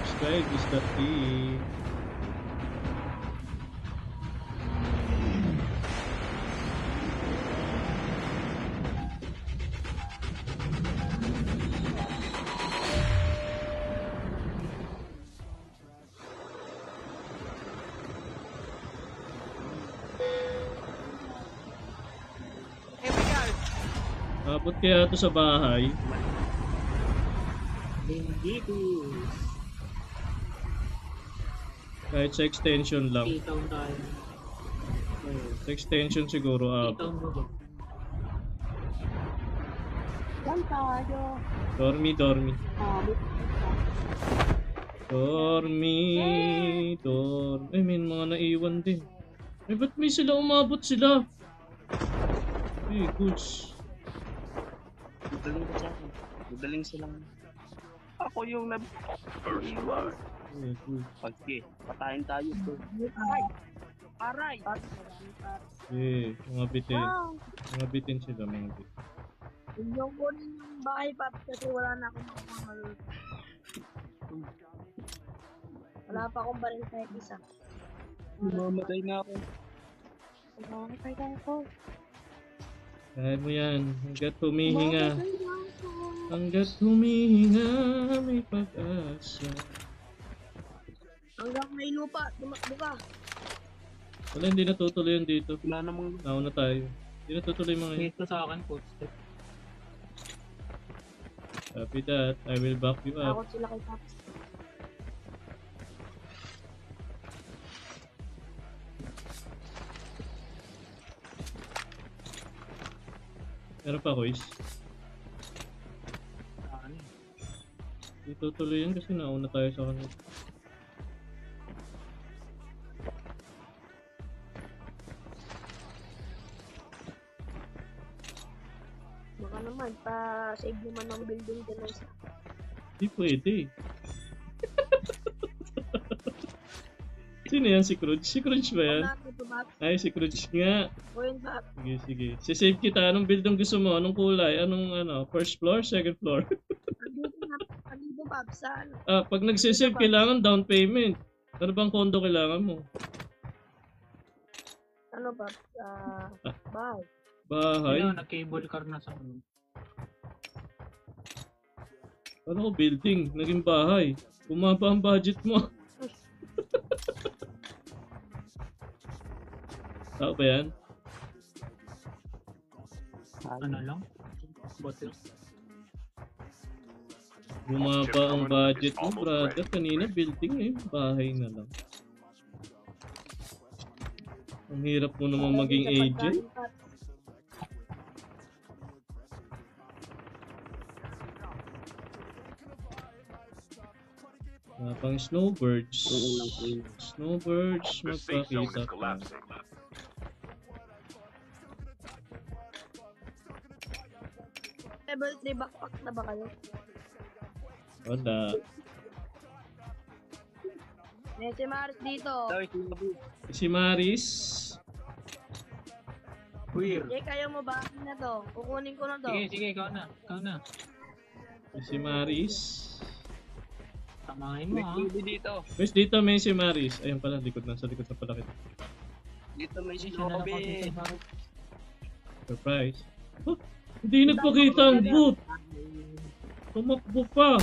Subscribe is the key. Abot kaya ito sa bahay. Kahit sa extension lang. Sa extension siguro abot. Dormi. Ay, may mga naiwan din. Ay, ba't may sila umabot sila? Hey, goods. Madaling silang. Ako yung nag-iwan. Hey, goods. Pagke, patayin tayo bro. Aray! Eh, mga bitin. Mga bitin sila, mga bitin. Yung kunin yung bahay, Paps, kasi wala na akong mga wala pa akong baril kahit isa. Mamatay na ako. Mamatay na ako. Kaya mo yan. Hanggat humihinga. Hanggat humihinga, may pag-asa. Hanggang may lupa, tumakbo ka. Wala, hindi natutuloy yan dito. Wala namang Nauna tayo. Hindi natutuloy mga yun. ito sa akin, footstep. Copy that. I will back you Takot up. sila kay Paps. Meron pa, Kois. Hindi tutuloy yan kasi nauna tayo sa kanila. Baka naman, pa-save naman ng building din ng isa. Hindi pwede. Sino yan? Si Cruz? Si Cruz ba yan? Wala natin ito, Paps. Ay, si Cruz nga. O yun, Paps. Sige. Sisave kita. Anong building gusto mo? Anong kulay? Anong first floor? Second floor? Andito, Paps, sa ano? Pag nagsisave, kailangan down payment. Ano bang kondo kailangan mo? Ano, Paps? Bahay. Bahay? Ayun, nag-cable car na sa ano. Ano ko building? Naging bahay. Bumaba ang budget mo. Tao ba yan? Ano lang? Bottle. Bumaba ang budget mo, brother. Kanina building eh. Bahay na lang. Ang hirap mo naman maging agent. Pang snowbirds. Snowbirds, magpakita ka. Birthday backpack na ba kayo? Wala. May si Maris dito. Si Maris. Queer. Jay, kaya mo ba? Akin na to. Kukunin ko na to. Sige, ikaw na. Ikaw na. Si Maris. Tamahin mo ha. Dito. Guys, dito may si Maris. Ayun pala, likod na. Sa likod na pala kita. Dito may sinobi. Surprise. Huh? Hindi nagpakita ang boot. Tumakbo pa.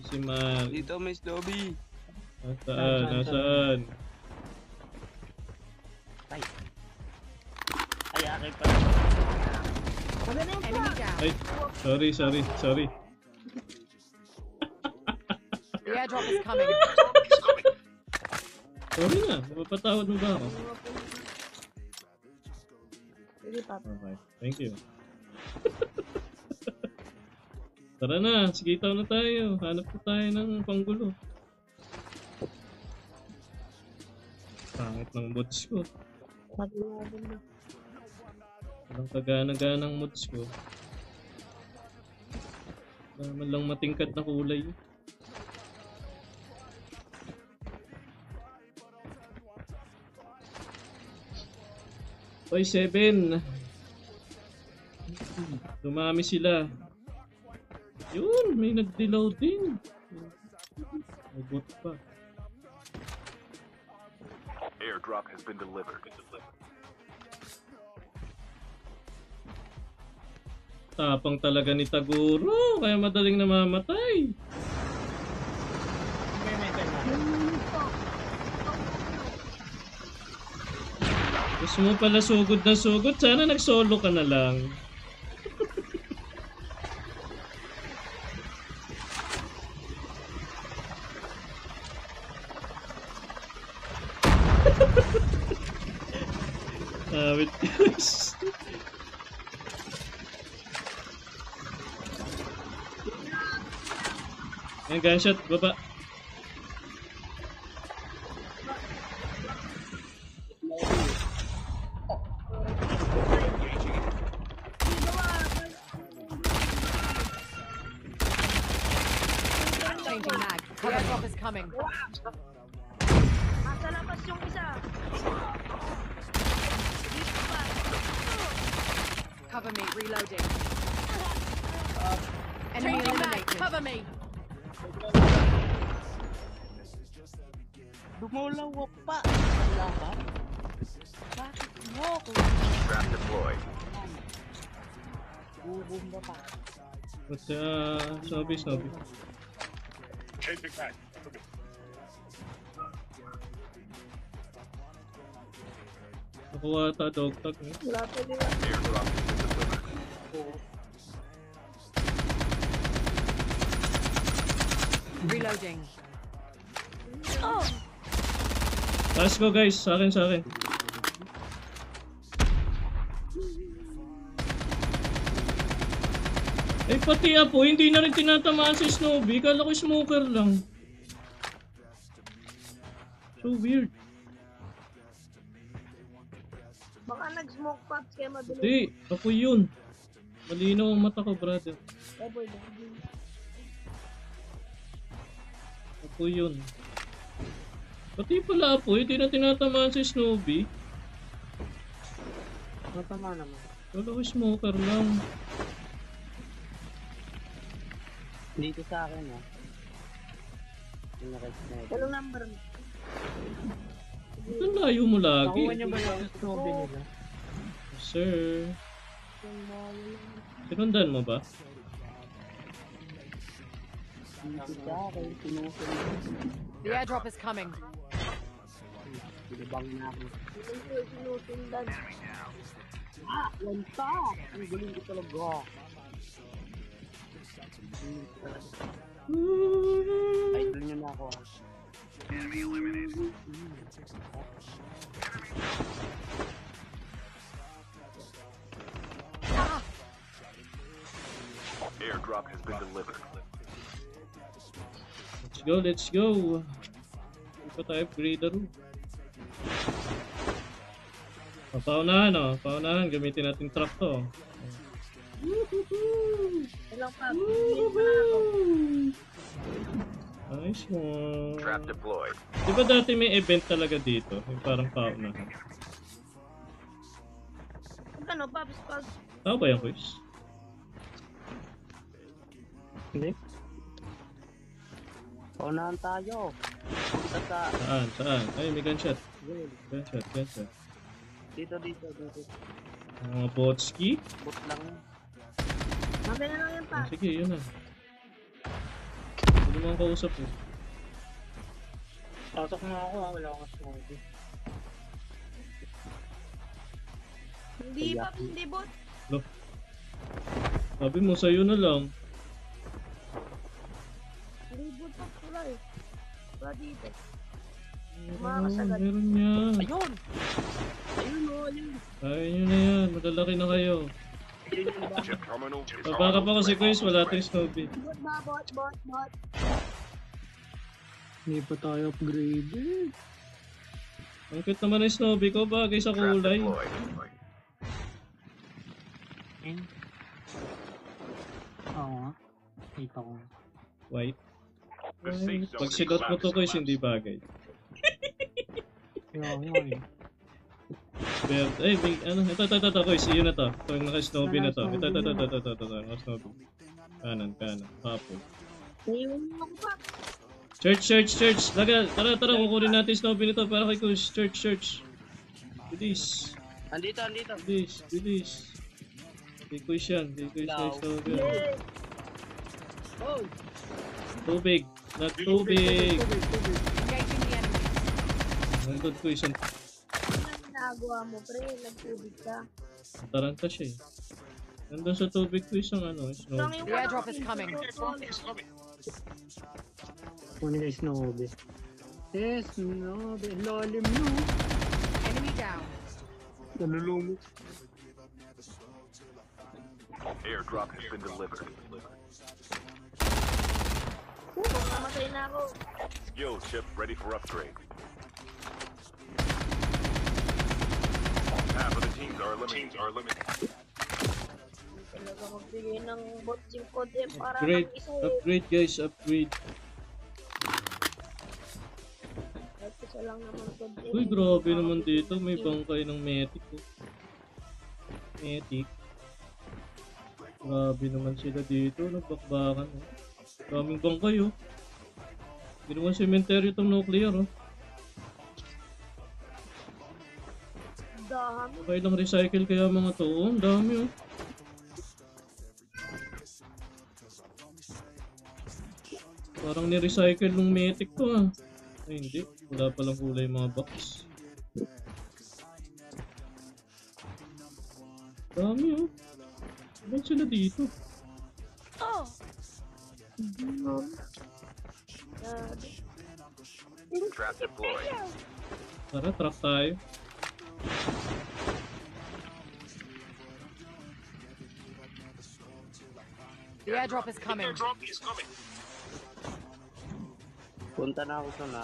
Si Maris. Dito may snobi. Nasaan? Nasaan? Ay, akin pa. Maganda yung pa. Ay, sorry. The airdrop is coming. Sorry na, mapapatawad mo ba ako? Sige, Papa. Okay, thank you. Tara na, sigitaw na tayo. Hanap na tayo ng panggulo. Pangit ng mods ko. Mag-11 na. Walang kagana-ganang mods ko. Naman lang matingkad na kulay. Oy, 7. Dumami sila. Yun, may nag-deload din. Nabot pa. Airdrop has been delivered. Tapang talaga ni Taguro, kaya madaling namamatay. Gusto mo pala sugod na sugod, sana nag-solo ka na lang. Wait guys. Ayan, gunshot, baba. Changing mag. The airdrop is coming. Nasa labas yung isa. Dito pa. Cover me. Reloading. Enemy eliminated. Cover me. Dumulaw pa. Wala ba? Bakit mo? Trap deployed. Bubumba pa. But, Sobi. Changing back. Nakuha ata dog tag. Wala pa nila. Airdrop has been delivered. Reloading. Let's go guys, sa akin. Ay pati Apo, hindi na rin tinatamaan si Snowbie, kala ko smoker lang. So weird. Baka nag-smoke pops kaya mabilis. Hindi, Apo yun. Malinaw ang mata ko, brother. Ever. Apo yun. Pati pala Apo, hindi na tinatamaan si Snowbie. Matama naman. Kala ko smoker lang. Dito sa akin ha. Yung nakasnipe. Anong number mo? Ba't ang layo mo lagi? Nakuha niyo ba yung snowbin nila? Sir. Sinundan mo ba? Dito sa akin, sinusun. The airdrop is coming. Binibang na ako. Sinusundan. Lanta! Ang galing ko talaga. Idol nyo na ako. Airdrop has been delivered. Let's go. Hindi pa tayo upgrader. Paunahan paunahan. Gamitin natin truck to. Ilang pa. Nice one. Trap deployed. Di ba dati may event talaga dito? Yung parang paunahan. Ano, Pops? Pag Tao ba yan, boys? Hindi. Paunahan tayo. Punta sa... Saan? Ay, may gunshot. Gunshot. Dito. Mga botski? Bot lang. mamaya na lang yan pa. Sige, yun na. Hindi mo ang kausap eh. Pasok na ako ha. Wala akong smoke. Hindi, Pops. Hindi, bot. Sabi mo, sa'yo na lang. Hindi, bot, Pops. Wala eh. Wala dito. Meron yan. Ayun! Ayun o, ayun. Kaya nyo na yan. Malalaki na kayo. Chip terminal is Babaka pa kasi guys, wala tayong Snowbie. Bot ba, bot. Hindi pa tayo upgraded. Ang cute naman ng Snowbie ko, bagay sa trap kulay. deployed. Oo nga. Kita ko. White. The safe zone Pag is silot mo to guys, collapsing. hindi bagay. Kaya nga eh. Pero, ay, may, ano, ito, guys, yun na to. Ito yung naka-Snowbie na to. Ito, naka-Snowbie. Kanan. Apo. Naiwan mo ako pa. Church. Tara, kukunin natin Snobby nito para kay Kush. Church. Bilis. Andito. Bilis. Kay Kush yan. Kay Snobby. Yeah. Oh! Tubig. Not tubig. Engaging the enemy. Nandun Kush. Ano ang ginagawa mo, pre? Nagtubig ka. Taranta siya eh. Nandun sa tubig Kush ang ano, Lang Snobby. yung The airdrop is coming. Kunin kay Snobby. Yes, Snobby. Lalim no. Enemy down. Nalulumot. Airdrop has been delivered. Namatay na ako. Skill chip ready for upgrade. Half of the teams are eliminated. Talaga magbigay ng bot yung code para Upgrade. mag-isa Upgrade guys. Upgrade. Kahit isa lang naman code Uy, grabe naman dito. May bangkay ng Metic. Oh. Metic. Grabe naman sila dito. Nagbakbakan. Oh. Daming bangkay oh. Ginawa cemetery itong nuclear oh. Dami. Okay lang recycle kaya mga to. Oh, ang dami oh. Parang ni-recycle ng Metic to ah. Ay hindi. Wala palang kulay mga box. Dami oh. Ba't sila dito? Oh! Trap deployed. Tara, truck tayo. The airdrop is coming. Punta na ako sa na.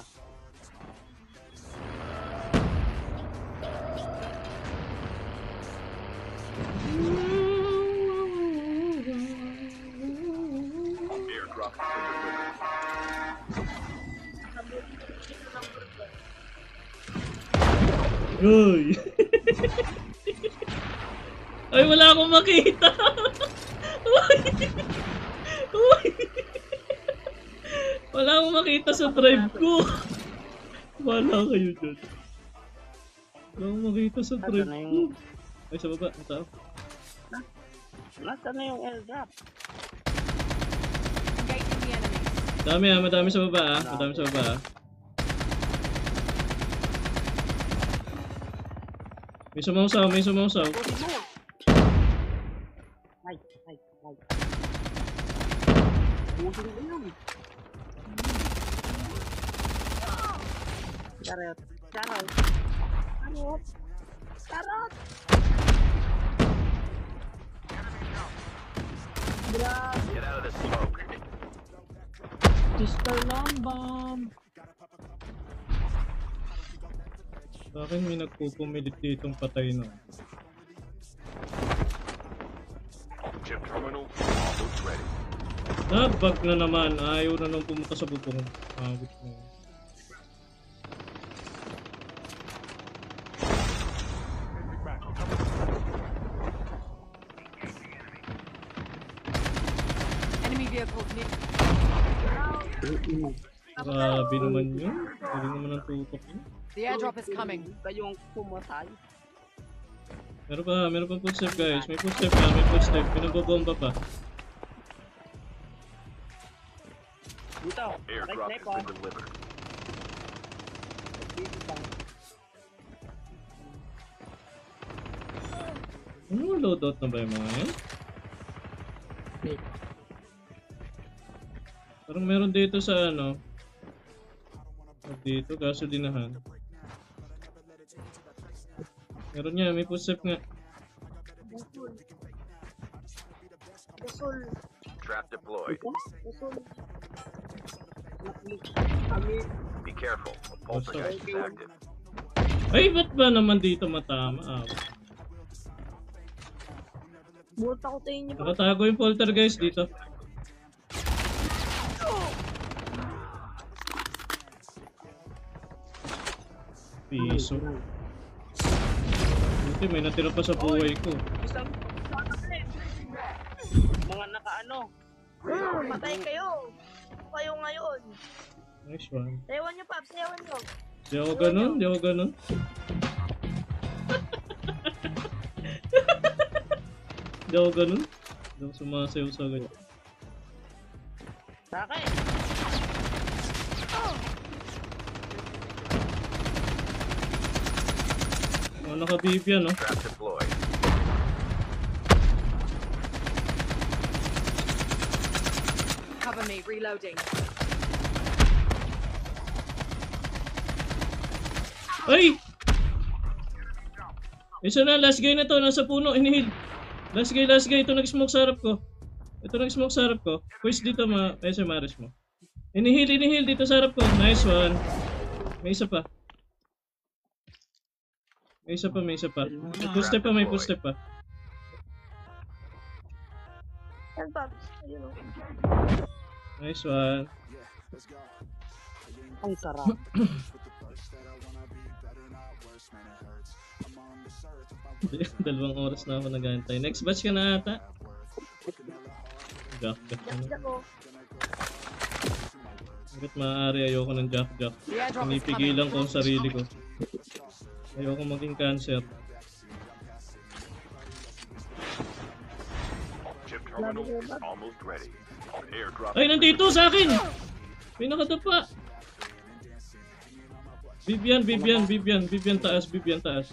Airdrop has been delivered. Uy! Ay, wala akong makita! Uy! Uy! Wala akong makita sa drive ko! Wala kayo dyan. Wala akong makita sa drive na ko. yung- Ay, sa baba. Ang tao. Nasaan na yung airdrop? Engaging the enemy. Dami ah, madami sa baba ah. Madami sa baba ah. May sumausaw. Kunin mo! Ay. Busin ko yun. Charot. Karot! Get out of the smoke. Sister lang, bomb. Sa akin may nagpupumilit ditong patay na. Chip terminal almost ready. Nabag na naman. Ayaw na nang pumunta sa bubong. Agit na. Enemy vehicles near. Grabe naman yun. Galing naman ang tutok yun. The airdrop is coming. Kayong pumatay. Meron pa footstep guys. May footstep pa, may footstep. Pinabobomba pa. Dito. Airdrop Right, has been delivered. Ano loadout na ba yung mga yan? Parang meron dito sa ano. Dito, gasolinahan. Meron niya, may footstep nga. Gasol. Trap deployed. Gasol. Be careful. A poltergeist is active. Ay, ba't ba naman dito matama? Ah, Buhat ako tayo niyo. nakatago yung poltergeist dito. Piso. Buti may natira pa sa buhay ko. Isang mga nakaano. Patay kayo. Kayo ngayon. Nice one. Ewan nyo, Paps. Ewan nyo. Di ako ganun, di ako ganun. Di ako ganun. Di ako sumasayaw sa ganyan. Sa akin. Oh, naka-BB yan, no? Trap deployed. Cover me. Reloading. Ay! Isa na, last guy na to. Nasa puno, inihil. Last guy. Ito nag-smoke sa harap ko. Pwes dito, SMRS mo. Inihil dito sa harap ko. Nice one. May isa pa. May isa pa. May full step pa. Yan, Paps. Ayun o. Nice one. Ang sarap. Dalawang oras na ako nag-aantay. Next batch ka na ata. Jack. Jack ko. Bakit maaari ayoko ng Jack. The airdrop is coming. Pinipigilan ko ang sarili ko. Ayoko maging cancer. Chip terminal is almost ready. Airdrop. Ay, nandito sa akin! May nakadapa! Vivian taas.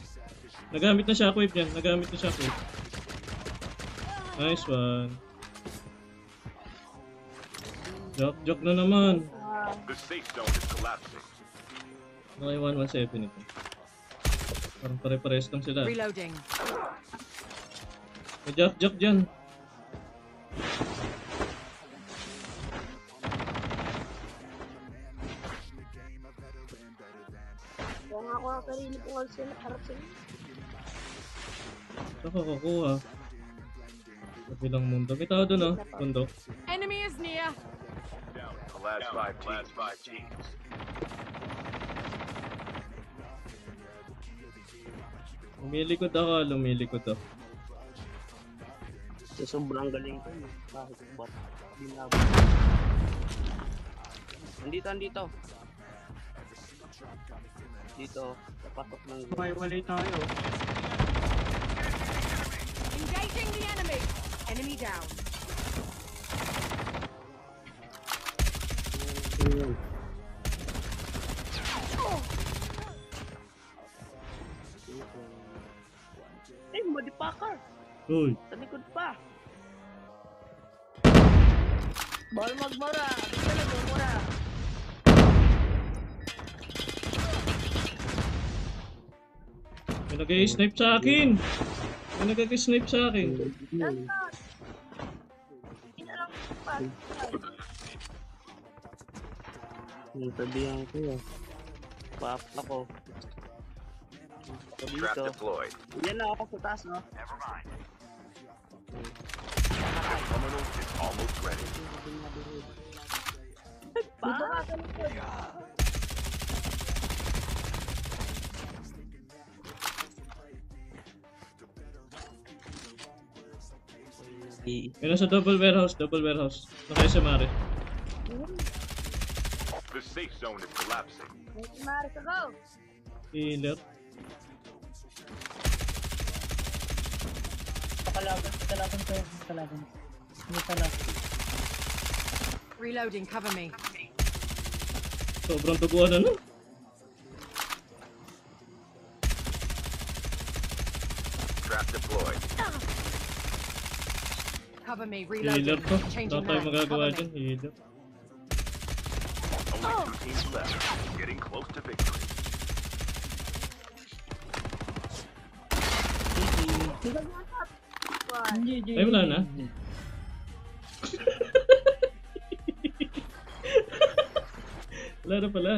Nagamit na shockwave niya. Nice one. Joke na naman. The safe zone is collapsing. Okay, 117 ito. Parang pare-pares lang sila. Reloading. May joke dyan. Kung ako ang sarili ko nga sila, harap sila. Ito ko kukuha. Kabilang mundo. May tao doon, oh. Bundok. Enemy is near. Down. The last five teams. Lumilikod ako. So, sobrang galing ko. Bakit bot? Binabo. Andito. Dito. Pasok ng... Walay tayo. Engaging the enemy. Enemy down. Ayun. Motherfucker! Uy. Sa likod pa! Bawal magmura. Basta nagmumura. May nag-i-snipe sa akin. Yan, Paps. Inalang ko, Paps. Sabihan ko yun. Paap ako. Trap Dito. deployed. Yan na ako sa taas, no? Terminal is almost ready. Dito ka sa likod. May nasa double warehouse. Naka-SMR. The safe zone is collapsing. May Maris ako. Healer. Reloading. Cover me. Sobrang tuguan ano? Trap deployed. Cover me. Healer Reloading. to. Changing Wala tayong mag. magagawa Cover dyan. me. Healer. Only 2 teams left. Getting close to victory. Dito ka, Paps. Ay, wala na. Wala na pala.